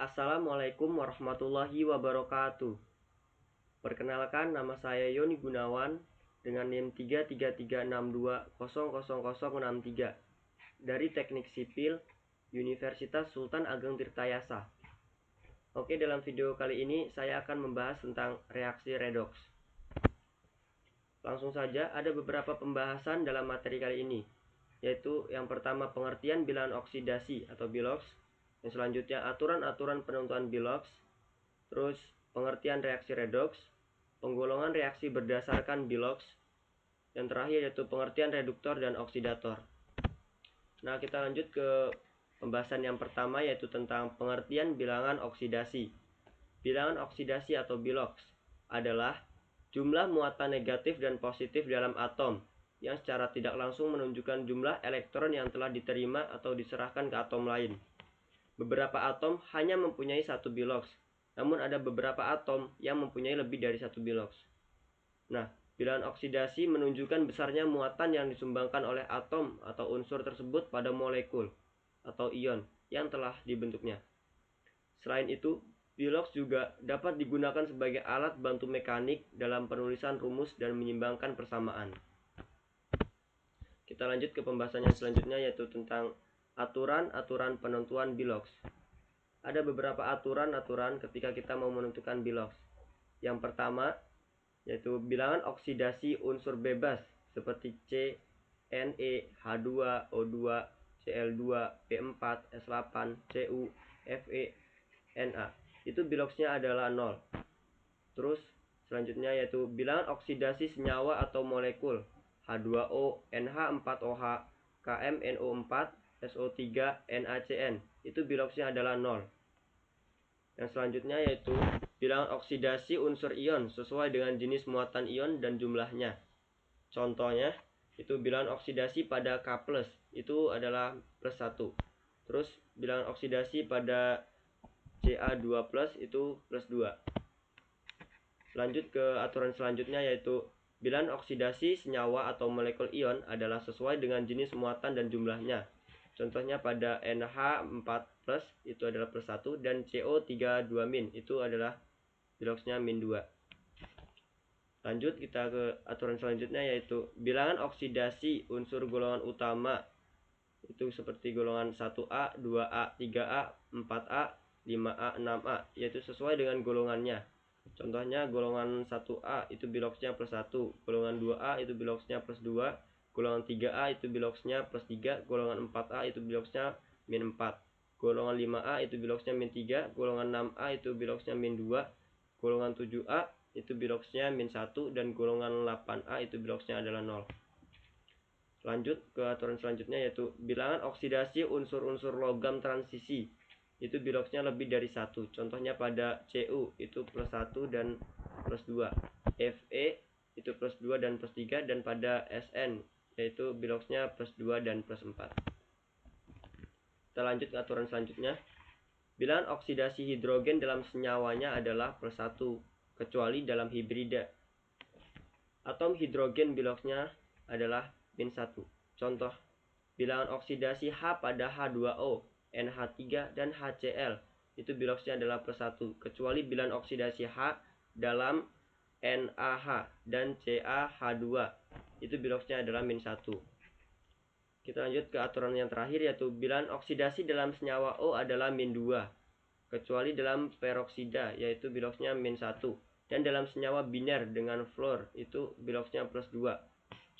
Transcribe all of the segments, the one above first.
Assalamualaikum warahmatullahi wabarakatuh. Perkenalkan, nama saya Yoni Gunawan dengan NIM 33362000063 dari Teknik Sipil Universitas Sultan Ageng Tirtayasa. Oke, dalam video kali ini saya akan membahas tentang reaksi redoks. Langsung saja, ada beberapa pembahasan dalam materi kali ini, yaitu yang pertama pengertian bilangan oksidasi atau biloks, yang selanjutnya aturan-aturan penentuan biloks, terus pengertian reaksi redoks, penggolongan reaksi berdasarkan biloks, yang terakhir yaitu pengertian reduktor dan oksidator. Nah, kita lanjut ke pembahasan yang pertama, yaitu tentang pengertian bilangan oksidasi. Bilangan oksidasi atau biloks adalah jumlah muatan negatif dan positif dalam atom yang secara tidak langsung menunjukkan jumlah elektron yang telah diterima atau diserahkan ke atom lain. Beberapa atom hanya mempunyai satu biloks, namun ada beberapa atom yang mempunyai lebih dari satu biloks. Nah, bilangan oksidasi menunjukkan besarnya muatan yang disumbangkan oleh atom atau unsur tersebut pada molekul atau ion yang telah dibentuknya. Selain itu, biloks juga dapat digunakan sebagai alat bantu mekanik dalam penulisan rumus dan menyimbangkan persamaan. Kita lanjut ke pembahasan yang selanjutnya, yaitu tentang aturan-aturan penentuan biloks. Ada beberapa aturan-aturan ketika kita mau menentukan biloks. Yang pertama, yaitu bilangan oksidasi unsur bebas seperti C, Ne, H2, O2, Cl2, P4, S8, Cu, Fe, Na. Itu biloksnya adalah 0. Terus selanjutnya yaitu bilangan oksidasi senyawa atau molekul H2O, NH4OH, KMNO4, SO3, NaCN. Itu biloksnya adalah 0. Yang selanjutnya yaitu bilangan oksidasi unsur ion sesuai dengan jenis muatan ion dan jumlahnya. Contohnya itu bilangan oksidasi pada K+, itu adalah +1. Terus bilangan oksidasi pada Ca2+ itu +2. Lanjut ke aturan selanjutnya, yaitu bilangan oksidasi senyawa atau molekul ion adalah sesuai dengan jenis muatan dan jumlahnya. Contohnya pada NH4+ itu adalah +1 dan CO32- itu adalah biloksnya -2. Lanjut kita ke aturan selanjutnya, yaitu bilangan oksidasi unsur golongan utama itu seperti golongan 1A, 2A, 3A, 4A, 5A, 6A, yaitu sesuai dengan golongannya. Contohnya golongan 1A itu biloksnya +1, golongan 2A itu biloksnya +2, golongan 3A itu biloksnya +3, golongan 4A itu biloksnya -4, golongan 5A itu biloksnya -3, golongan 6A itu biloksnya -2, golongan 7A itu biloksnya -1, dan golongan 8A itu biloksnya adalah 0. Lanjut ke aturan selanjutnya, yaitu bilangan oksidasi unsur-unsur logam transisi. Itu biloksnya lebih dari 1. Contohnya pada Cu itu +1 dan +2, Fe itu +2 dan +3, dan pada Sn yaitu biloksnya +2 dan +4. Kita lanjut ke aturan selanjutnya. Bilangan oksidasi hidrogen dalam senyawanya adalah +1 kecuali dalam hibrida. Atom hidrogen biloksnya adalah -1. Contoh bilangan oksidasi H pada H2O, NH3 dan HCl itu biloksnya adalah +1 kecuali bilangan oksidasi H dalam NaH dan CaH2 itu biloksnya adalah -1. Kita lanjut ke aturan yang terakhir, yaitu bilangan oksidasi dalam senyawa O adalah -2 kecuali dalam peroksida, yaitu biloksnya -1, dan dalam senyawa biner dengan fluor itu biloksnya +2.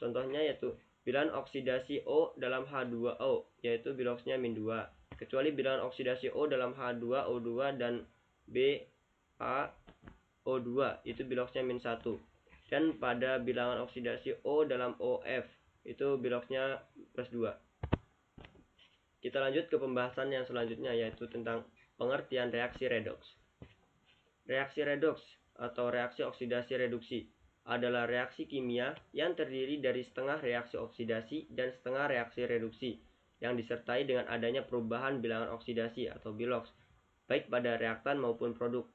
Contohnya yaitu bilangan oksidasi O dalam H2O, yaitu biloksnya -2, kecuali bilangan oksidasi O dalam H2O2 dan BaO2 itu biloksnya -1, dan pada bilangan oksidasi O dalam OF itu biloksnya +2. Kita lanjut ke pembahasan yang selanjutnya, yaitu tentang pengertian reaksi redoks. Reaksi redoks atau reaksi oksidasi reduksi adalah reaksi kimia yang terdiri dari setengah reaksi oksidasi dan setengah reaksi reduksi yang disertai dengan adanya perubahan bilangan oksidasi atau biloks baik pada reaktan maupun produk.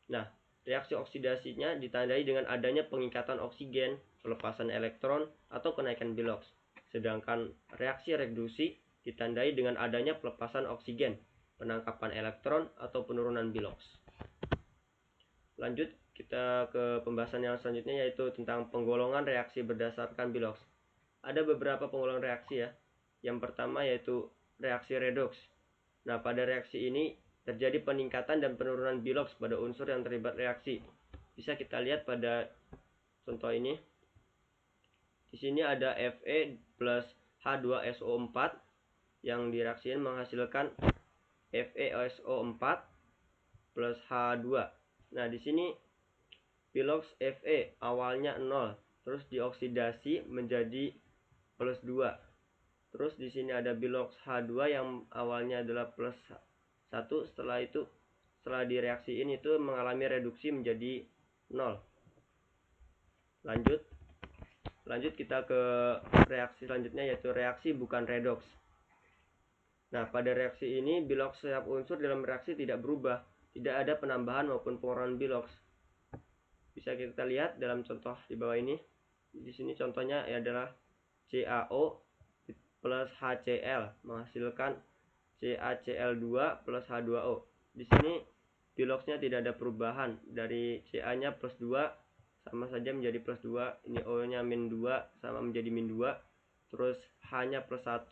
Nah, reaksi oksidasinya ditandai dengan adanya pengikatan oksigen, pelepasan elektron, atau kenaikan biloks. Sedangkan reaksi reduksi ditandai dengan adanya pelepasan oksigen, penangkapan elektron, atau penurunan bilox. Lanjut kita ke pembahasan yang selanjutnya, yaitu tentang penggolongan reaksi berdasarkan bilox. Ada beberapa penggolongan reaksi ya. Yang pertama yaitu reaksi redox. Nah, pada reaksi ini terjadi peningkatan dan penurunan bilox pada unsur yang terlibat reaksi. Bisa kita lihat pada contoh ini. Di sini ada Fe plus H2SO4 yang direaksikan menghasilkan FeSO4 plus H2. Nah, di sini bilox Fe awalnya 0, terus dioksidasi menjadi plus 2. Terus di sini ada bilox H2 yang awalnya adalah plus 1, setelah direaksiin itu mengalami reduksi menjadi 0. Lanjut kita ke reaksi selanjutnya, yaitu reaksi bukan redox. Nah, pada reaksi ini bilox setiap unsur dalam reaksi tidak berubah, tidak ada penambahan maupun pengurangan bilox. Bisa kita lihat dalam contoh di bawah ini. Di sini contohnya adalah CaO plus HCl menghasilkan CaCl2 plus H2O. Di sini biloxnya tidak ada perubahan, dari Ca-nya plus 2 sama saja menjadi plus 2, ini O-nya min 2 sama menjadi min 2, terus H-nya plus 1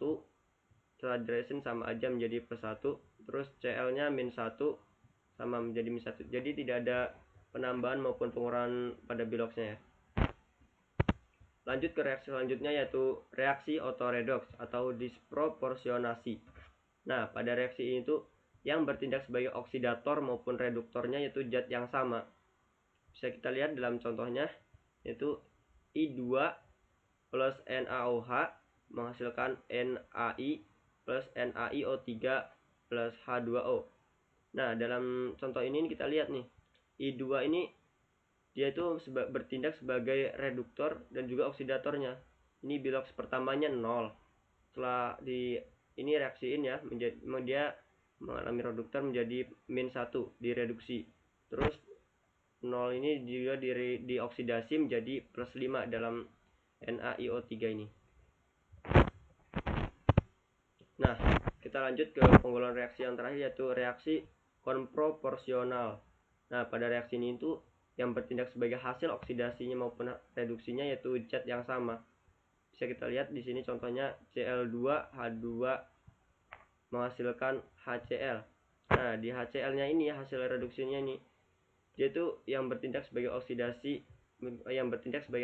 setelah diresin sama aja menjadi plus 1, terus Cl-nya min 1 sama menjadi min 1. Jadi tidak ada penambahan maupun pengurangan pada biloxnya ya. Lanjut ke reaksi selanjutnya, yaitu reaksi autoredox atau disproporsionasi. Nah, pada reaksi ini tuh yang bertindak sebagai oksidator maupun reduktornya yaitu zat yang sama. Bisa kita lihat dalam contohnya, yaitu I2 plus NaOH menghasilkan NaI plus NaIO3 plus H2O. Nah, dalam contoh ini kita lihat nih, I2 ini dia itu bertindak sebagai reduktor dan juga oksidatornya. Ini bilox pertamanya 0. Setelah ini reaksiin ya, dia mengalami reduktor menjadi min 1, direduksi. Terus 0 ini juga dioksidasi menjadi plus 5 dalam NaIO3 ini. Nah, kita lanjut ke penggolongan reaksi yang terakhir, yaitu reaksi konproporsional. Nah, pada reaksi ini itu yang bertindak sebagai hasil oksidasinya maupun reduksinya yaitu zat yang sama. Bisa kita lihat di sini contohnya Cl2H2 menghasilkan HCl. Nah, di HCl-nya ini hasil reduksinya ini dia itu yang bertindak sebagai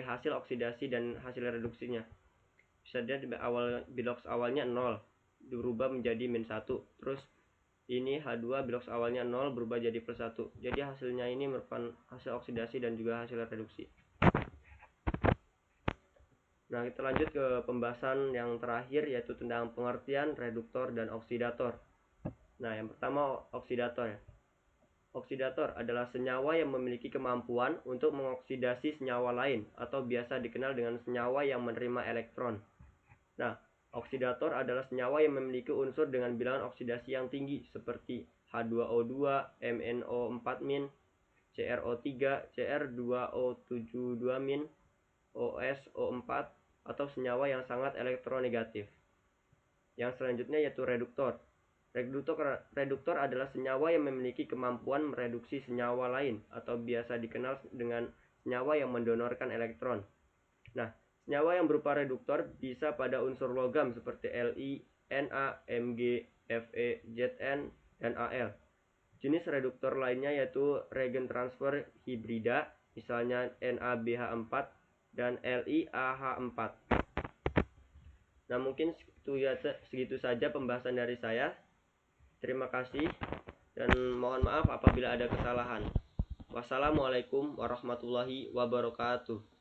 hasil oksidasi dan hasil reduksinya. Bisa dilihat bilox awalnya 0 berubah menjadi min 1. Terus ini H2 bilox awalnya 0 berubah jadi plus 1. Jadi hasilnya ini merupakan hasil oksidasi dan juga hasil reduksi. Nah, kita lanjut ke pembahasan yang terakhir, yaitu tentang pengertian reduktor dan oksidator. Nah, yang pertama oksidator ya. Oksidator adalah senyawa yang memiliki kemampuan untuk mengoksidasi senyawa lain atau biasa dikenal dengan senyawa yang menerima elektron. Nah, oksidator adalah senyawa yang memiliki unsur dengan bilangan oksidasi yang tinggi seperti H2O2, MnO4-, CrO3, Cr2O72-, OSO4, atau senyawa yang sangat elektronegatif. Yang selanjutnya yaitu reduktor. Reduktor adalah senyawa yang memiliki kemampuan mereduksi senyawa lain atau biasa dikenal dengan senyawa yang mendonorkan elektron. Nah, senyawa yang berupa reduktor bisa pada unsur logam seperti Li, Na, Mg, Fe, Zn, dan Al. Jenis reduktor lainnya yaitu reagen transfer hibrida, misalnya NaBH4 dan LiAH4. Nah, mungkin segitu saja pembahasan dari saya. Terima kasih dan mohon maaf apabila ada kesalahan. Wassalamualaikum warahmatullahi wabarakatuh.